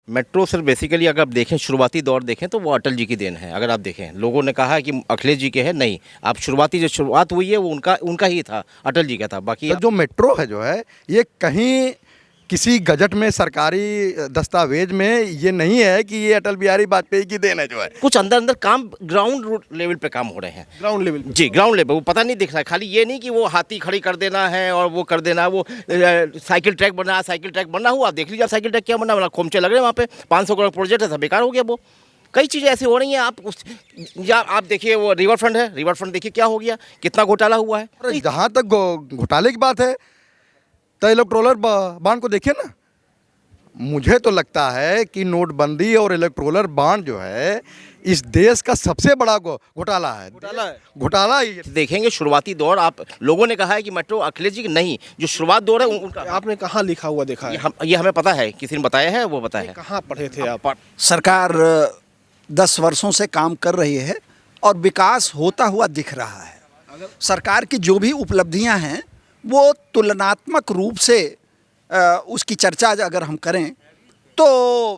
Metro sir basically अगर आप देखें शुरुआती दौर देखें तो वो अटल जी की देन है। अगर आप देखें लोगों ने कहा है कि अखिलेश जी के है, नहीं, आप शुरुआती जो शुरुआत हुई है वो उनका ही था, अटल जी का था। बाकी तो जो मेट्रो है जो है ये कहीं किसी गजट में सरकारी दस्तावेज में ये नहीं है कि ये अटल बिहारी वाजपेयी की देन है जो है। कुछ अंदर अंदर काम ग्राउंड लेवल पे काम हो रहे हैं। ग्राउंड लेवल जी, ग्राउंड लेवल वो पता नहीं दिख रहा है। खाली ये नहीं कि वो हाथी खड़ी कर देना है और वो कर देना है, वो साइकिल ट्रैक बना, साइकिल ट्रैक बनना हुआ, देख लीजिए साइकिल ट्रैक क्या बना, खोमचे लग रहे हैं वहाँ पे, 500 करोड़ प्रोजेक्ट है, सब बेकार हो गया। वो कई चीज़ें ऐसी हो रही हैं। या आप देखिए वो रिवर फ्रंट है, रिवर फ्रंट देखिए क्या हो गया, कितना घोटाला हुआ है। जहाँ तक घोटाले की बात है तो इलेक्ट्रोलर बॉन्ड को देखिए ना, मुझे तो लगता है कि नोटबंदी और इलेक्ट्रोलर बॉन्ड जो है इस देश का सबसे बड़ा घोटाला है। घोटाला ही देखेंगे शुरुआती दौर, आप लोगों ने कहा है कि मेट्रो अखिलेश जी की नहीं, जो शुरुआत दौर है उनका। आपने कहाँ लिखा हुआ देखा है? ये हमें पता है, किसी ने बताया है, वो बताया है। कहाँ पढ़े थे आप? सरकार 10 वर्षों से काम कर रही है और विकास होता हुआ दिख रहा है। सरकार की जो भी उपलब्धियां हैं वो तुलनात्मक रूप से उसकी चर्चा अगर हम करें तो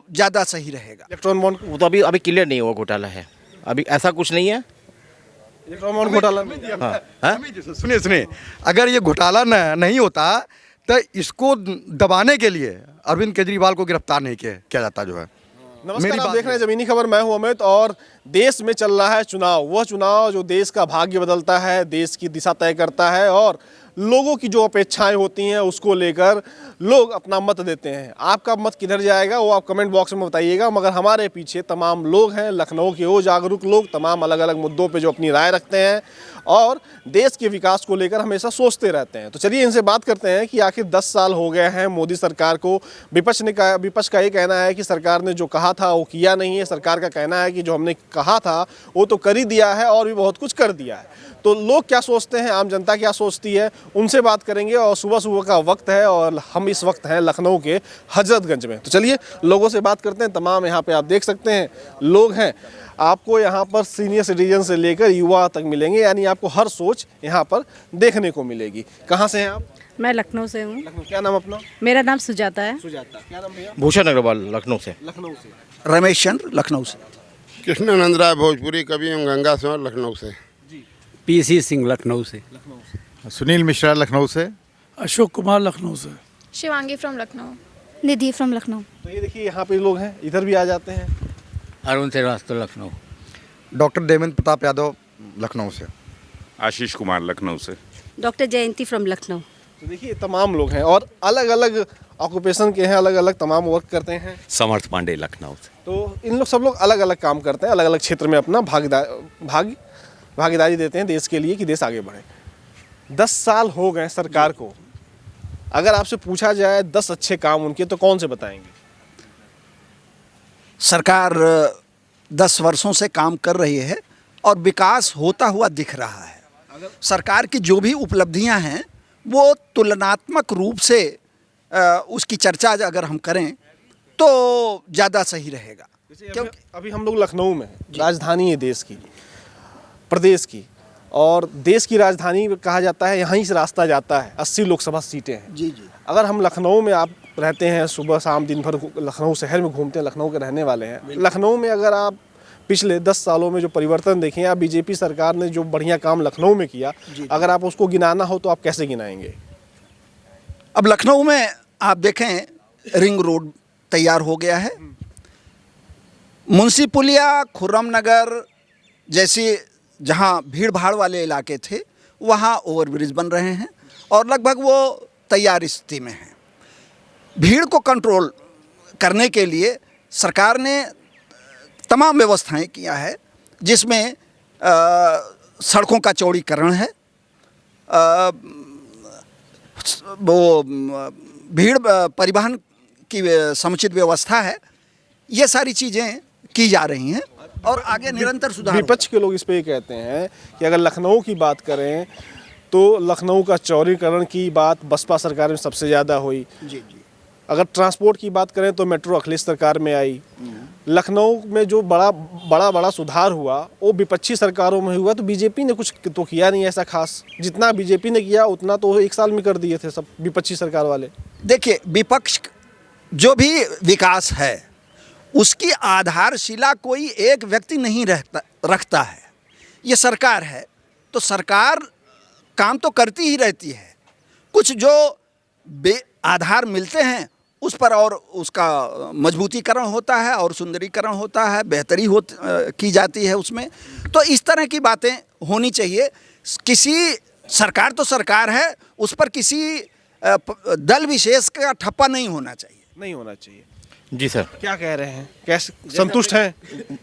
ज़्यादा सही रहेगा। इलेक्ट्रॉन बॉन्ड, वो तो अभी क्लियर नहीं हुआ घोटाला है, अभी ऐसा कुछ नहीं है। इलेक्ट्रॉन बॉन्ड घोटाला सुनिए, अगर ये घोटाला नहीं होता तो इसको दबाने के लिए अरविंद केजरीवाल को गिरफ्तार नहीं किया जाता जो है। नमस्कार, आप देख रहे हैं ज़मीनी खबर, मैं हूं अमित। और देश में चल रहा है चुनाव, वह चुनाव जो देश का भाग्य बदलता है, देश की दिशा तय करता है और लोगों की जो अपेक्षाएं होती हैं उसको लेकर लोग अपना मत देते हैं। आपका मत किधर जाएगा वो आप कमेंट बॉक्स में बताइएगा। मगर हमारे पीछे तमाम लोग हैं, लखनऊ के वो जागरूक लोग, तमाम अलग अलग मुद्दों पे जो अपनी राय रखते हैं और देश के विकास को लेकर हमेशा सोचते रहते हैं। तो चलिए इनसे बात करते हैं कि आखिर 10 साल हो गए हैं मोदी सरकार को। विपक्ष का ये कहना है कि सरकार ने जो कहा था वो किया नहीं है। सरकार का कहना है कि जो हमने कहा था वो तो कर ही दिया है और भी बहुत कुछ कर दिया है। तो लोग क्या सोचते हैं, आम जनता क्या सोचती है, उनसे बात करेंगे। और सुबह सुबह का वक्त है और हम इस वक्त हैं लखनऊ के हजरतगंज में। तो चलिए लोगों से बात करते हैं। तमाम यहाँ पे आप देख सकते हैं लोग हैं। आपको यहाँ पर सीनियर सिटीजन से लेकर युवा तक मिलेंगे, यानी आपको हर सोच यहाँ पर देखने को मिलेगी। कहाँ से हैं आप? मैं लखनऊ से हूँ। लखनऊ, क्या नाम अपना? मेरा नाम सुजाता है। सुजाता, क्या नाम भैया? भूषण अग्रवाल, लखनऊ से। लखनऊ से। रमेश चंद्र, लखनऊ से। कृष्णानंद राय, भोजपुरी कवि एवं गंगा सिंह, लखनऊ से। पीसी सिंह, लखनऊ से। सुनील मिश्रा, लखनऊ से। अशोक कुमार, लखनऊ से। Shivangi from Lucknow. Nidhi from Lucknow. तो ये देखिए यहाँ पे लोग हैं, इधर भी आ जाते हैं। अरुण श्रीवास्तव, लखनऊ। डॉक्टर देवेंद्र प्रताप यादव, लखनऊ से। आशीष कुमार, लखनऊ से। Doctor Jayanti from Lucknow. तो देखिए तमाम लोग हैं और अलग अलग ऑक्यूपेशन के हैं, अलग अलग तमाम वर्क करते हैं। समर्थ पांडे, लखनऊ से। तो इन लोग सब लोग अलग अलग काम करते हैं, अलग अलग क्षेत्र में अपना भागीदारी देते हैं देश के लिए कि देश आगे बढ़े। 10 साल हो गए सरकार को। अगर आपसे पूछा जाए 10 अच्छे काम उनके, तो कौन से बताएंगे? सरकार 10 वर्षों से काम कर रही है और विकास होता हुआ दिख रहा है। सरकार की जो भी उपलब्धियां हैं वो तुलनात्मक रूप से उसकी चर्चा अगर हम करें तो ज़्यादा सही रहेगा। क्योंकि अभी हम लोग लखनऊ में, राजधानी है देश की, प्रदेश की, और देश की राजधानी कहा जाता है, यहीं से रास्ता जाता है, 80 लोकसभा सीटें हैं। जी जी। अगर हम लखनऊ में, आप रहते हैं सुबह शाम दिन भर लखनऊ शहर में घूमते हैं, लखनऊ के रहने वाले हैं, लखनऊ में अगर आप पिछले 10 सालों में जो परिवर्तन देखें या बीजेपी सरकार ने जो बढ़िया काम लखनऊ में किया, अगर आप उसको गिनाना हो तो आप कैसे गिनाएंगे? अब लखनऊ में आप देखें रिंग रोड तैयार हो गया है। मुंशी पुलिया, खुर्रम नगर जैसे जहाँ भीड़ भाड़ वाले इलाके थे वहाँ ओवरब्रिज बन रहे हैं और लगभग वो तैयार स्थिति में हैं। भीड़ को कंट्रोल करने के लिए सरकार ने तमाम व्यवस्थाएं किया है, जिसमें सड़कों का चौड़ीकरण है, वो भीड़ परिवहन की समुचित व्यवस्था है। ये सारी चीज़ें की जा रही हैं और आगे निरंतर सुधार। विपक्ष के लोग इस पे ये कहते हैं कि अगर लखनऊ की बात करें तो लखनऊ का चौड़ीकरण की बात बसपा सरकार में सबसे ज़्यादा हुई। जी जी। अगर ट्रांसपोर्ट की बात करें तो मेट्रो अखिलेश सरकार में आई। लखनऊ में जो बड़ा सुधार हुआ वो विपक्षी सरकारों में हुआ। तो बीजेपी ने कुछ तो किया नहीं ऐसा खास। जितना बीजेपी ने किया उतना तो 1 साल में कर दिए थे सब विपक्षी सरकार वाले। देखिए, विपक्ष जो भी विकास है उसकी आधारशिला कोई एक व्यक्ति नहीं रखता है। ये सरकार है, तो सरकार काम तो करती ही रहती है। कुछ जो आधार मिलते हैं उस पर और उसका मजबूतीकरण होता है और सुंदरीकरण होता है, बेहतरी की जाती है उसमें। तो इस तरह की बातें होनी चाहिए। किसी सरकार तो सरकार है, उस पर किसी दल विशेष का ठप्पा नहीं होना चाहिए। नहीं होना चाहिए। जी सर। क्या कह रहे हैं, कैसे संतुष्ट हैं?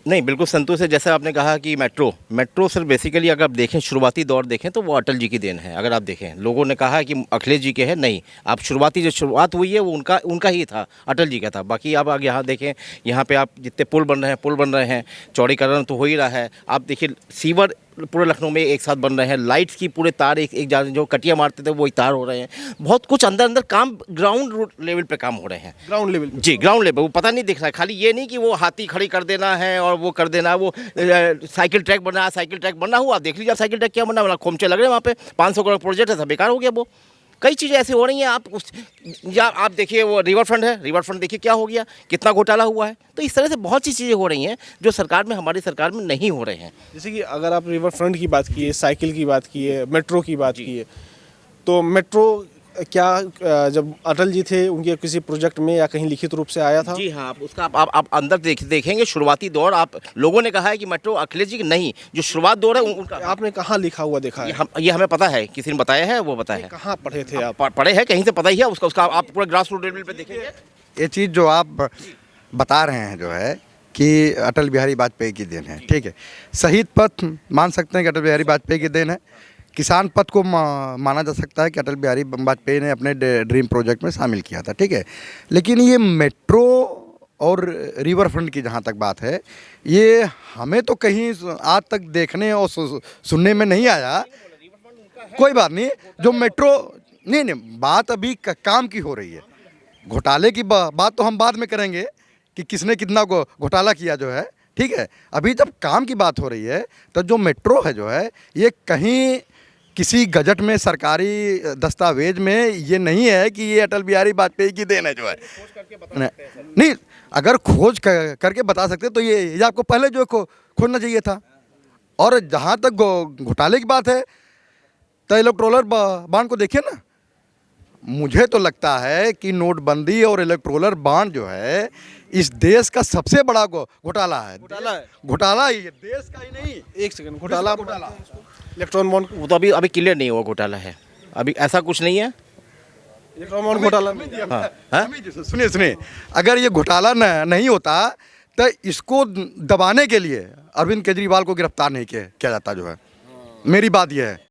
नहीं, बिल्कुल संतुष्ट है। जैसे आपने कहा कि मेट्रो सर बेसिकली अगर आप देखें, शुरुआती दौर देखें तो वो अटल जी की देन है। अगर आप देखें, लोगों ने कहा कि अखिलेश जी के है, नहीं, आप शुरुआती जो शुरुआत हुई है वो उनका ही था, अटल जी का था। बाकी आप आगे यहाँ देखें, यहाँ पे आप जितने पुल बन रहे हैं, चौड़ीकरण तो हो ही रहा है। आप देखिए सीवर पूरे लखनऊ में एक साथ बन रहे हैं, लाइट्स की पूरे तार एक जो कटिया मारते थे वो तार हो रहे हैं। बहुत कुछ अंदर काम ग्राउंड लेवल पे काम हो रहे हैं। ग्राउंड लेवल जी, ग्राउंड लेवल वो पता नहीं दिख रहा है। खाली ये नहीं कि वो हाथी खड़ी कर देना है और वो कर देना, वो साइकिल ट्रैक बना हुआ, आप देख लीजिए साइकिल ट्रैक क्या बना, खोमचे लग रहे हैं वहाँ पे। 500 करोड़ प्रोजेक्ट है, सब बेकार हो गया। वो कई चीज़ें ऐसी हो रही हैं। आप देखिए वो रिवर फ्रंट देखिए क्या हो गया, कितना घोटाला हुआ है। तो इस तरह से बहुत सी चीज़ें हो रही हैं जो हमारी सरकार में नहीं हो रहे हैं। जैसे कि अगर आप रिवर फ्रंट की बात की है, साइकिल की बात की है, मेट्रो की बात की है, तो मेट्रो क्या जब अटल जी थे उनके किसी प्रोजेक्ट में या कहीं लिखित रूप से आया था? जी हाँ, उसका आप अंदर देखेंगे शुरुआती दौर। आप लोगों ने कहा है कि मेट्रो अखिलेश जी की नहीं, जो शुरुआत दौर है उनका। आपने कहाँ लिखा हुआ देखा है? ये हमें पता है, किसी ने बताया है, वो बताया है। कहाँ पढ़े थे आप? पढ़े हैं कहीं से, पता ही है उसका आप पूरा ग्रास रूट लेवल पे देखेंगे। ये चीज़ जो आप बता रहे हैं जो है कि अटल बिहारी वाजपेयी की देन है, ठीक है। शहीद पथ मान सकते हैं कि अटल बिहारी वाजपेयी की देन है। किसान पथ को माना जा सकता है कि अटल बिहारी वाजपेयी ने अपने ड्रीम प्रोजेक्ट में शामिल किया था, ठीक है। लेकिन ये मेट्रो और रिवर फ्रंट की जहाँ तक बात है, ये हमें तो कहीं आज तक देखने और सुनने में नहीं आया। कोई बात नहीं, जो मेट्रो नहीं, बात अभी काम की हो रही है। घोटाले की बात तो हम बाद में करेंगे कि किसने कितना घोटाला किया जो है, ठीक है। अभी जब काम की बात हो रही है तो जो मेट्रो है जो है, ये कहीं किसी गजट में, सरकारी दस्तावेज में ये नहीं है कि ये अटल बिहारी वाजपेयी की देन है जो है। नहीं, अगर खोज करके बता सकते तो ये आपको पहले जो खोजना चाहिए था। और जहाँ तक घोटाले की बात है तो इलेक्टोरल बॉन्ड को देखिए ना। मुझे तो लगता है कि नोटबंदी और इलेक्टोरल बॉन्ड जो है इस देश का सबसे बड़ा घोटाला है। घोटाला ये देश का ही नहीं। एक सेकंड, घोटाला इलेक्ट्रॉन बॉन्ड वो तो अभी क्लियर नहीं हुआ घोटाला है, अभी ऐसा कुछ नहीं है। इलेक्ट्रॉन बॉन्ड घोटाला सुनिए, अगर ये घोटाला नहीं होता तो इसको दबाने के लिए अरविंद केजरीवाल को गिरफ्तार नहीं किया जाता जो है। मेरी बात यह है।